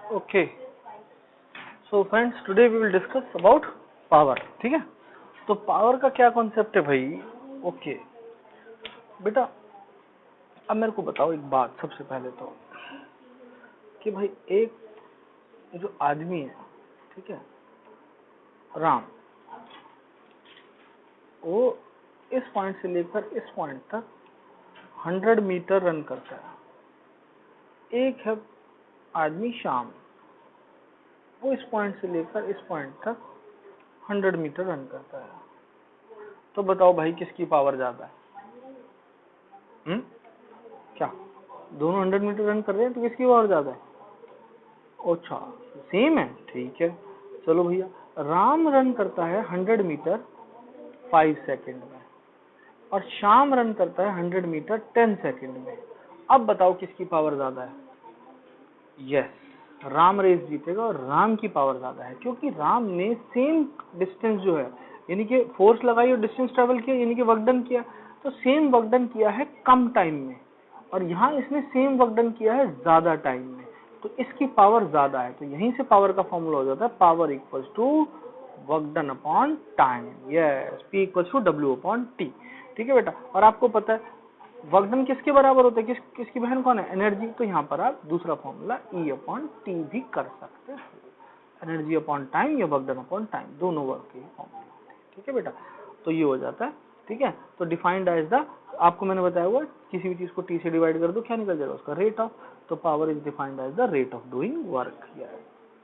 Okay, so friends, today we will discuss about power. ठीक है, तो पावर का क्या कॉन्सेप्ट है भाई? ओके बेटा, अब मेरे को बताओ एक बात सबसे पहले तो, कि भाई एक जो आदमी है, ठीक है, राम, वो इस पॉइंट से लेकर इस पॉइंट तक 100 मीटर रन करता है। एक है आदमी श्याम, वो इस पॉइंट से लेकर इस पॉइंट तक 100 मीटर रन करता है। तो बताओ भाई किसकी पावर ज्यादा है? क्या दोनों 100 मीटर रन कर रहे हैं तो किसकी पावर ज्यादा है? अच्छा, सेम है, ठीक है। चलो भैया, राम रन करता है 100 मीटर 5 सेकंड में और श्याम रन करता है 100 मीटर 10 सेकंड में। अब बताओ किसकी पावर ज्यादा है? यस, राम रेस जीतेगा और राम की पावर ज्यादा है, क्योंकि राम ने सेम डिस्टेंस जो है, यानी कि फोर्स लगाई और डिस्टेंस ट्रेवल किया, यानी कि वर्क डन किया, तो सेम वर्क डन किया है कम टाइम में, और यहाँ इसने सेम वर्क डन किया है ज्यादा टाइम में, तो इसकी पावर ज्यादा है। तो यहीं से पावर का फॉर्मूला हो जाता है power equals to work done upon time. Yes, P equals to W upon T। ठीक है बेटा, और आपको पता है वर्क डन किसके बराबर होता है? किसकी बहन कौन है? एनर्जी। तो यहाँ पर आप दूसरा फॉर्मूला E अपॉन टी भी कर सकते हो, एनर्जी अपॉन टाइम या वर्क डन अपॉन टाइम, दोनों वर्क के फॉर्मूला होते हैं। ठीक है बेटा, तो ये हो जाता है। ठीक है, तो डिफाइंड एज द, आपको मैंने बताया हुआ किसी भी चीज को T से डिवाइड कर दो, क्या निकल जाएगा उसका? Rate of. तो power is defined as the rate of doing work.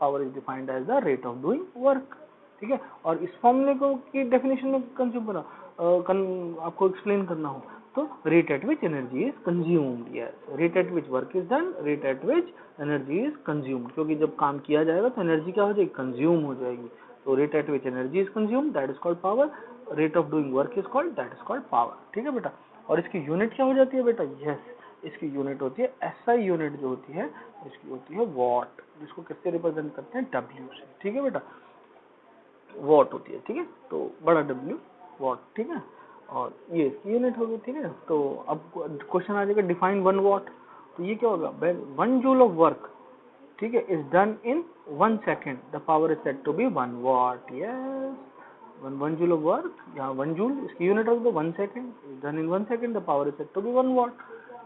Power is defined as the rate of doing work. ठीक है, और इस फॉर्मूले को की डेफिनेशन में कंज्यूम करा, आपको एक्सप्लेन करना हो तो rate at which energy is consumed. Yes, rate at which work is done, rate at which energy is consumed, क्योंकि जब काम किया जाएगा तो एनर्जी क्या हो जाएगी? कंज्यूम हो जाएगी। तो rate at which energy is consumed, that is called power. Rate of doing work is called, that is called power. ठीक है बेटा, और इसकी यूनिट क्या हो जाती है बेटा? यस, इसकी यूनिट होती है SI यूनिट, जो होती है इसकी होती है वॉट, जिसको किससे रिप्रेजेंट करते हैं? W से। ठीक है बेटा, वॉट होती है। ठीक है, तो बड़ा W वॉट। ठीक है, और ये यूनिट होगी। ठीक है, तो अब क्वेश्चन आ जाएगा डिफाइन 1 वॉट। तो ये क्या होगा? 1 जूल ऑफ वर्क, ठीक है, is done in 1 second, the power is said to be 1 watt. Yes, 1 joule of work, यहाँ 1 जूल इसकी यूनिट रख दो, 1 second, is done in 1 second, the power is said to be 1 watt.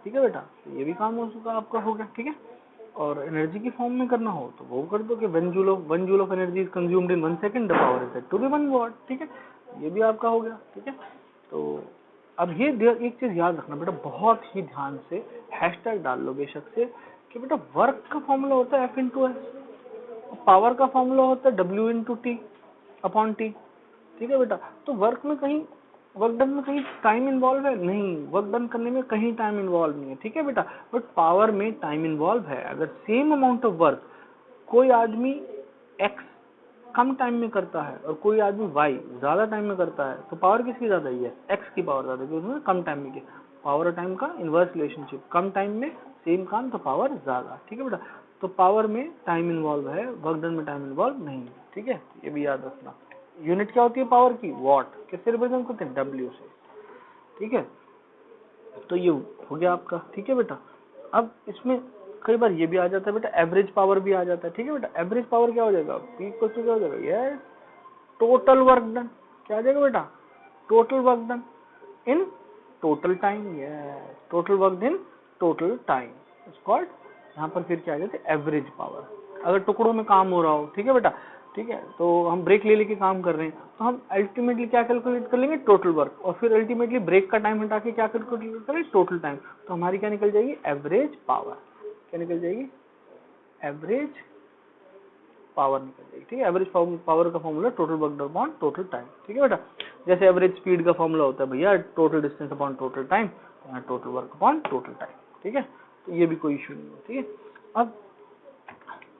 ठीक है बेटा, तो ये भी काम हो चुका आपका, हो गया। ठीक है, और एनर्जी की फॉर्म में करना हो तो वो कर दो कि 1 joule of energy is consumed in 1 second, the power is said to be 1 watt. ठीक है, ये भी आपका हो गया। ठीक है, तो अब ये एक चीज याद रखना बेटा, बहुत ही ध्यान से, हैशटैग डाल लो बेशक से, कि बेटा वर्क का फॉर्मूला होता है F इंटू एस, पावर का फॉर्मूला होता है W into T upon T. ठीक है बेटा, तो वर्क में कहीं, वर्क डन में कहीं टाइम इन्वॉल्व है? नहीं, वर्क डन करने में कहीं टाइम इन्वॉल्व नहीं है। ठीक है बेटा, बट पावर में टाइम इन्वॉल्व है। अगर सेम अमाउंट ऑफ वर्क कोई आदमी X कम टाइम में करता है और कोई आदमी Y ज्यादा टाइम में करता है, तो पावर किसकी ज्यादा है? X की पावर ज्यादा है, क्योंकि उसने कम टाइम में किया। पावर और टाइम का इनवर्स रिलेशनशिप, कम टाइम में सेम काम तो पावर ज्यादा। ठीक है बेटा, तो पावर में टाइम इन्वॉल्व है, वर्क डन में टाइम इन्वॉल्व नहीं है। ठीक है, ये भी याद रखना। यूनिट क्या होती है पावर की? वॉट। किससे रिप्रेजेंट करते हैं? W से। ठीक है, तो ये हो गया आपका। ठीक है बेटा, अब इसमें कई बार ये भी आ जाता है बेटा, एवरेज पावर भी आ जाता है। ठीक है बेटा, एवरेज पावर क्या हो जाएगा? P इक्वल टू क्या हो जाएगा? Yes, total work done. क्या आ जाएगा बेटा? Total work done in total time. Yes, total work in total time is called, यहाँ पर फिर क्या आ जाता है? Average power. अगर टुकड़ों में काम हो रहा हो, ठीक है बेटा, ठीक है, तो हम ब्रेक ले लेके काम कर रहे हैं, तो हम अल्टीमेटली क्या कैलकुलेट कर लेंगे? टोटल वर्क, और फिर अल्टीमेटली ब्रेक का टाइम हटा के क्या कैलकुलेट करें? Total time. तो हमारी क्या निकल जाएगी? Average power. क्या निकल जाएगी? एवरेज पावर निकल जाएगी। ठीक है, एवरेज पावर का formula total work upon total time. ठीक है बेटा, जैसे एवरेज स्पीड का फॉर्मूला होता है भैया total distance upon total time, यहाँ total work upon total time. ठीक है, तो ये भी कोई इशू नहीं है। ठीक है, अब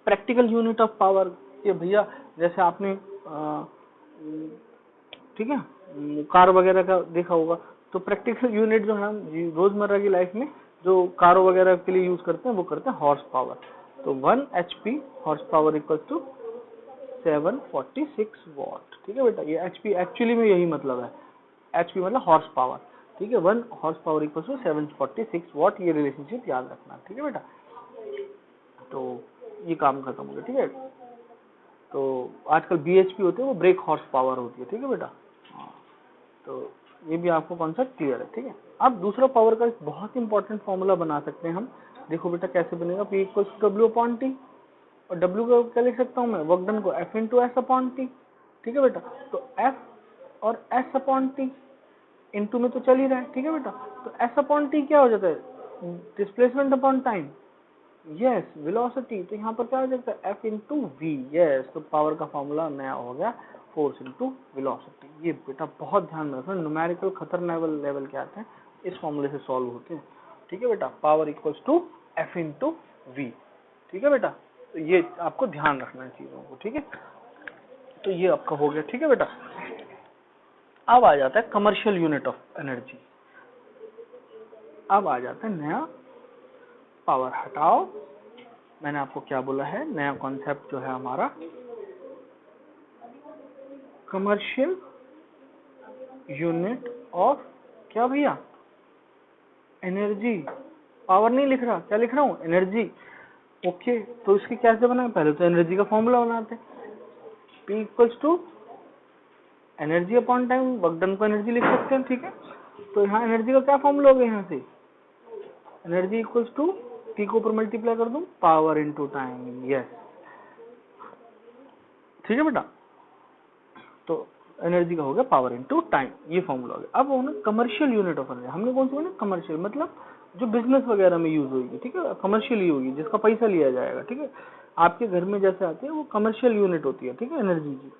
प्रैक्टिकल यूनिट ऑफ पावर, ये भैया जैसे आपने ठीक है कार वगैरह का देखा होगा, तो प्रैक्टिकल यूनिट जो हम रोजमर्रा की लाइफ में जो कारों वगैरह के लिए यूज करते हैं वो करते हैं हॉर्स पावर। तो 1 HP horse power equal to 746 watt. ठीक है बेटा, ये HP एक्चुअली में यही मतलब है, HP मतलब हॉर्स पावर। ठीक है, 1 horse power equal to 746 watt, ये रिलेशनशिप याद रखना। ठीक है बेटा, तो ये काम खत्म हो गया, ठीक है। तो आजकल BHP होते हैं, वो ब्रेक हॉर्स पावर होती है, ठीक है बेटा। हाँ, तो ये भी आपको कॉन्सेप्ट क्लियर है, ठीक है। अब दूसरा पावर का बहुत इंपॉर्टेंट फॉर्मूला बना सकते हैं हम। देखो बेटा कैसे बनेगा, P = W/T, और W को क्या लिख सकता हूँ मैं, वर्क डन को F × S/T, ठीक है बेटा। तो F और S/T इनटू में तो चल ही रहा है, ठीक है बेटा। तो S/T क्या हो जाता है, displacement upon time, yes velocity. तो यहाँ पर क्या हो जाता है, F × V, यस। तो पावर का फॉर्मूला नया हो गया, फोर्स × वेलोसिटी। ये बेटा बहुत ध्यान में रखना, न्यूमेरिकल खतरनाक लेवल के आते हैं, इस फॉर्मूले से सॉल्व होते हैं, ठीक है बेटा। पावर = F × V, ठीक है बेटा। तो ये आपको ध्यान रखना है चीजों को, ठीक है। तो ये आपका हो गया, ठीक है बेटा। अब आ जाता है कमर्शियल यूनिट ऑफ एनर्जी। अब आ जाता है नया पावर। हटाओ, मैंने आपको क्या बोला है, नया कॉन्सेप्ट जो है हमारा कमर्शियल यूनिट ऑफ क्या भैया, एनर्जी। पावर नहीं लिख रहा, क्या लिख रहा हूँ, एनर्जी। ओके, तो इसकी कैसे बनाए, पहले तो एनर्जी का फॉर्मूला बनाते हैं। P = energy upon time, work done को एनर्जी लिख सकते हैं, ठीक है। तो यहाँ एनर्जी का क्या फॉर्मूला हो गया, यहाँ से एनर्जी = T को ऊपर मल्टीप्लाई कर दूं, पावर × टाइम, यस, ठीक है बेटा। तो एनर्जी का हो गया पावर × टाइम, ये फॉर्मूला हो गया। अब होना कमर्शियल यूनिट ऑफ एनर्जी, हमने कौन सी बना, कमर्शियल, मतलब जो बिजनेस वगैरह में यूज होगी, ठीक है, कमर्शियल ही होगी, जिसका पैसा लिया जाएगा, ठीक है। आपके घर में जैसे आती है वो कमर्शियल यूनिट होती है, ठीक है, एनर्जी की।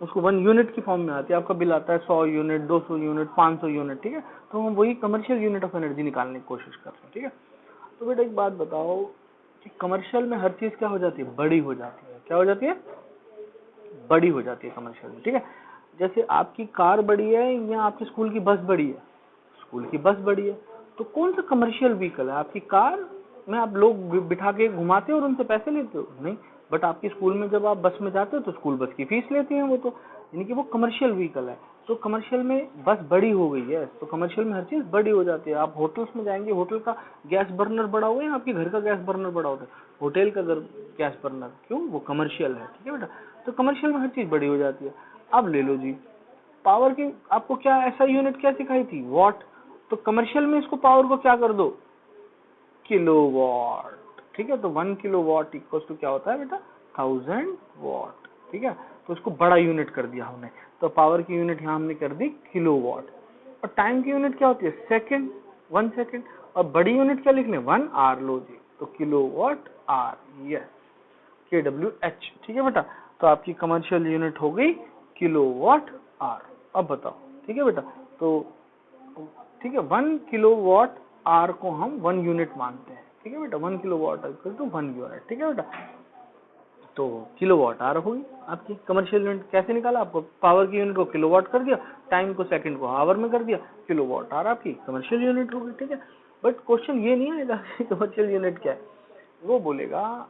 उसको 1 यूनिट की फॉर्म में आती है, आपका बिल आता है 100 यूनिट, 200 यूनिट, 500 यूनिट, ठीक है। तो हम वही कमर्शियल यूनिट ऑफ एनर्जी निकालने की कोशिश कर रहे हैं, ठीक है। तो बेटा एक बात बताओ कि कमर्शियल में हर चीज क्या हो जाती है, बड़ी हो जाती है, क्या हो जाती है, बड़ी हो जाती है कमर्शियल में, ठीक है। जैसे आपकी कार बड़ी है या आपके स्कूल की बस बड़ी है, स्कूल की बस बड़ी है, तो कौन सा कमर्शियल व्हीकल है, आपकी कार में आप लोग बिठा के घुमाते हो और उनसे पैसे लेते हो, नहीं। बट आपके स्कूल में जब आप बस में जाते हो तो स्कूल बस की फीस लेती है वो, तो यानी कि वो कमर्शियल व्हीकल है। तो कमर्शियल में बस बड़ी हो गई है, तो कमर्शियल में हर चीज बड़ी हो जाती है। आप होटल्स में जाएंगे, होटल का गैस बर्नर बड़ा हुआ है, आपके घर का गैस बर्नर बड़ा होता है, होटल का गैस बर्नर, क्यों, वो कमर्शियल है, ठीक है बेटा। तो कमर्शियल में हर चीज बड़ी हो जाती है। अब ले लो जी, पावर की आपको क्या ऐसा यूनिट क्या सिखाई थी, वॉट। तो कमर्शियल में इसको पावर को क्या कर दो, किलोवाट, ठीक है। तो 1 किलोवाट = क्या होता है बेटा, 1000 वाट, ठीक है। तो उसको बड़ा यूनिट कर दिया हमने, तो पावर की यूनिट यहाँ हमने कर दी किलोवाट। और टाइम की यूनिट क्या होती है, सेकंड, 1 सेकंड। और बड़ी यूनिट क्या लिख लें, 1 आवर, लो जी, तो किलोवाट आवर, यस, KWH, ठीक है बेटा। तो आपकी कमर्शियल यूनिट हो गई किलोवाट आवर। अब बताओ, ठीक है बेटा। तो ठीक है, 1 किलोवाट आवर को हम 1 यूनिट मानते हैं, ठीक है बेटा। 1 किलोवाट = 1 यूनिट, ठीक है बेटा। तो किलोवाट आवर होगी आपकी कमर्शियल यूनिट। कैसे निकाला, आपको पावर की यूनिट को किलोवाट कर दिया, टाइम को सेकंड को आवर में कर दिया, किलोवाट आवर आपकी कमर्शियल यूनिट होगी, ठीक है। बट क्वेश्चन ये नहीं आएगा कमर्शियल यूनिट क्या है, वो बोलेगा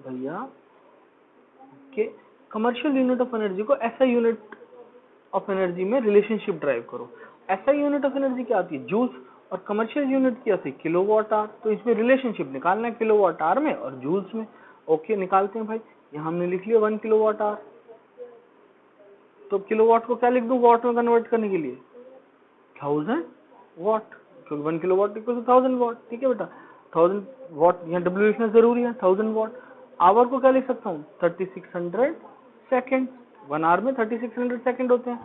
भैया कि कमर्शियल यूनिट ऑफ एनर्जी को ऐसा यूनिट ऑफ एनर्जी में रिलेशनशिप ड्राइव करो। ऐसा यूनिट ऑफ एनर्जी क्या आती है, जूल्स, और कमर्शियल यूनिट क्या आती है, किलोवाट आवर। तो इसमें रिलेशनशिप निकालना है किलोवाट आवर में और जूल्स में। ओके, निकालते हैं भाई। यहाँ हमने लिख लिया 1 किलोवाट आवर, तो किलोवाट को क्या लिख दूं, वॉट में कन्वर्ट करने के लिए 1000 वॉट, क्योंकि 1 किलोवाट = 1000 वॉट, ठीक है बेटा। 1000 वॉट, यहाँ W लिखना जरूरी है, 1000 वॉट। आवर को क्या लिख सकता हूँ, 3600 सेकेंड, 1 आवर में 3600 सेकेंड होते हैं,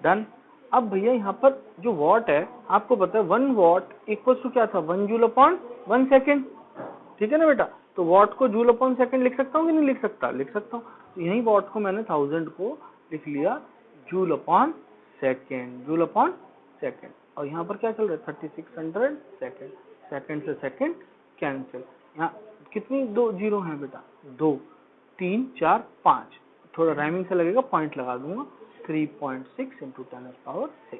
डन। अब भैया यहाँ पर जो वॉट है, आपको पता है 1 वॉट = क्या था, 1 जूल अपॉन 1 सेकेंड, ठीक है ना बेटा। तो वॉट को जूल अपॉन सेकेंड लिख सकता हूँ कि नहीं लिख सकता, लिख सकता हूँ। तो यही वॉट को मैंने 1000 को लिख लिया joule upon second, joule upon second. और यहाँ पर क्या चल रहा है, 3600 सेकेंड, सेकेंड से सेकेंड कैंसिल। यहाँ कितनी दो जीरो हैं बेटा, 2 3 4 5, थोड़ा राइमिंग से लगेगा, पॉइंट लगा दूंगा, 3.6 × 10⁶।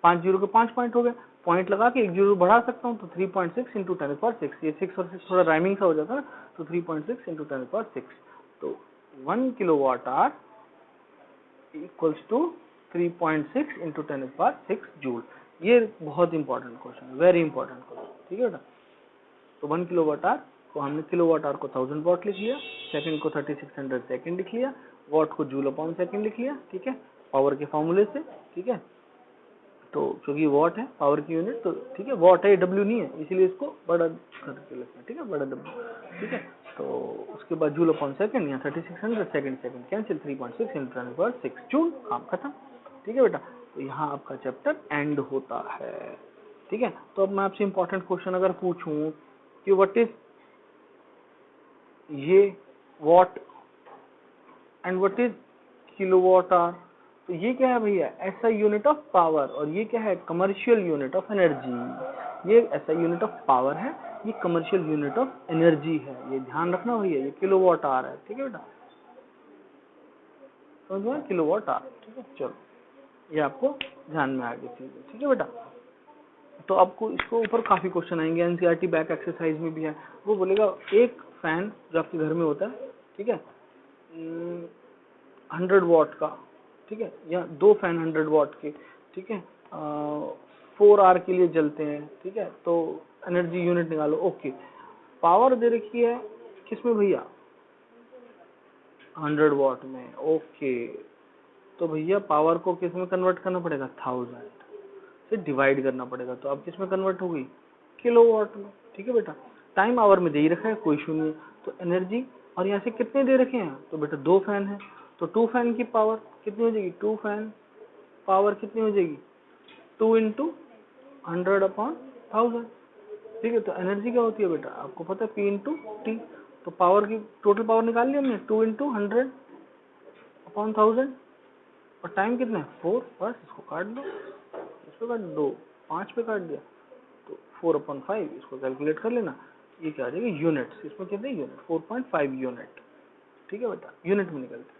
5 जीरो के 5 पॉइंट हो गए, पॉइंट लगा के 1 जीरो बढ़ा सकता हूँ, तो 3.6 × 10⁶। ये 6 और 6 थोड़ा राइमिंग सा हो जाता है ना, तो 3.6 × 10⁶। तो 1 किलोवाट आवर = 3.6 इंटू 10⁶ जूल। ये बहुत इंपॉर्टेंट क्वेश्चन है, वेरी इंपॉर्टेंट क्वेश्चन, ठीक है बेटा। तो 1 किलोवाट आवर को हमने किलोवाट आवर को 1000 वॉट लिख लिया, सेकंड को 3600 सेकंड लिख लिया, वॉट को जूल अपॉन सेकंड लिख लिया, ठीक है, पावर के फॉर्मूले से, ठीक है। तो क्योंकि वॉट है पावर की यूनिट, तो ठीक है, वॉट है, डब्ल्यू नहीं है, इसीलिए इसको बड़ा करके लिखना है, ठीक है, बड़ा डब्ल्यू, ठीक है। तो उसके बाद जूल अपॉन सेकंड, यहाँ 3600 सेकंड कैंसिल, 3.6 इंटू 10⁶ जूल, काम खत्म, ठीक है बेटा। तो यहाँ आपका चैप्टर एंड होता है, ठीक है। तो अब मैं आपसे इंपॉर्टेंट क्वेश्चन अगर पूछूं कि व्हाट इज ये what and what is kilowatt hour, तो ये क्या है भैया, ऐसा यूनिट ऑफ पावर, और ये क्या है, कमर्शियल यूनिट ऑफ एनर्जी। ये ऐसा यूनिट ऑफ पावर है, ये कमर्शियल यूनिट ऑफ एनर्जी है, ये ध्यान रखना भैया, ये किलोवाट आवर है, ठीक है बेटा, समझ में, किलोवाट आवर, ठीक है। चलो ये आपको ध्यान में आ गई चीजें, ठीक है बेटा। तो आपको इसको ऊपर काफी क्वेश्चन आएंगे, एनसीईआरटी बैक एक्सरसाइज में भी है, वो बोलेगा एक फैन जो आपके घर में होता है, ठीक है, 100 वॉट का, ठीक है, या दो फैन 100 वॉट के, ठीक है, 4 आवर के लिए जलते हैं, ठीक है। तो एनर्जी यूनिट निकालो, ओके। पावर दे रखी है किसमें भैया, 100 वॉट में, ओके। तो भैया पावर को किस में कन्वर्ट करना पड़ेगा, 1000 से डिवाइड करना पड़ेगा, तो अब किस में कन्वर्ट होगी, किलोवाट में, ठीक है बेटा। टाइम आवर में दे ही रखा है, कोई इशू नहीं है। तो एनर्जी, और यहाँ से कितने दे रखे हैं, तो बेटा 2 फैन है, तो 2 फैन की पावर कितनी हो जाएगी, 2 फैन पावर कितनी हो जाएगी, 2 इंटू 100 अपॉन 1000, ठीक है। तो एनर्जी क्या होती है बेटा, आपको पता है, P इंटू टी। तो पावर की टोटल पावर निकाल लिया हमने, 2 इंटू 100 अपॉन 1000, और टाइम कितना है, 4, बस इसको काट दो, इसको काट दो, 5 पे काट दिया, तो 4/5, इसको कैलकुलेट कर लेना, ये क्या आ जाएगा, यूनिट्स, इसमें कितने यूनिट, 4.5 यूनिट, ठीक है बेटा, यूनिट में निकलते,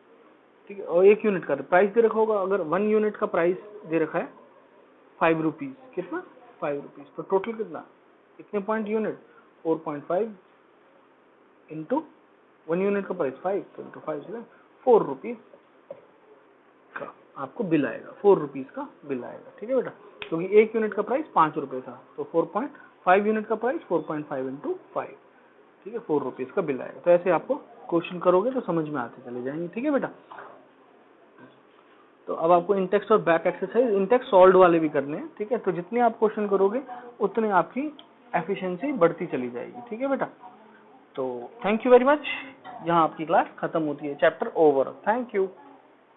ठीक है। और एक यूनिट का प्राइस दे रखा होगा, अगर 1 यूनिट का प्राइस दे रखा है 5 रुपीज, कितना, 5 रुपीज, तो टोटल कितना, कितने पॉइंट यूनिट, 4.5 इंटू 1 यूनिट का प्राइस 5, तो इंटू 5 से 4 रुपीज का आपको बिल आएगा, 4 रुपीज का बिल आएगा, ठीक है बेटा। क्योंकि एक यूनिट का प्राइस 5 रुपए था, तो 4.5 यूनिट का प्राइस 4.5 इंटू 5, ठीक है, 4 रुपीज का बिल आएगा। तो ऐसे आपको क्वेश्चन करोगे तो समझ में आते चले जाएंगे, ठीक है बेटा। तो अब आपको इंटेक्स और बैक एक्सरसाइज, इंटेक्स सॉल्व वाले भी करने हैं, ठीक है। तो जितने आप क्वेश्चन करोगे उतने आपकी एफिशिएंसी बढ़ती चली जाएगी, ठीक है बेटा। तो थैंक यू वेरी मच, यहाँ आपकी क्लास खत्म होती है, चैप्टर ओवर, थैंक यू।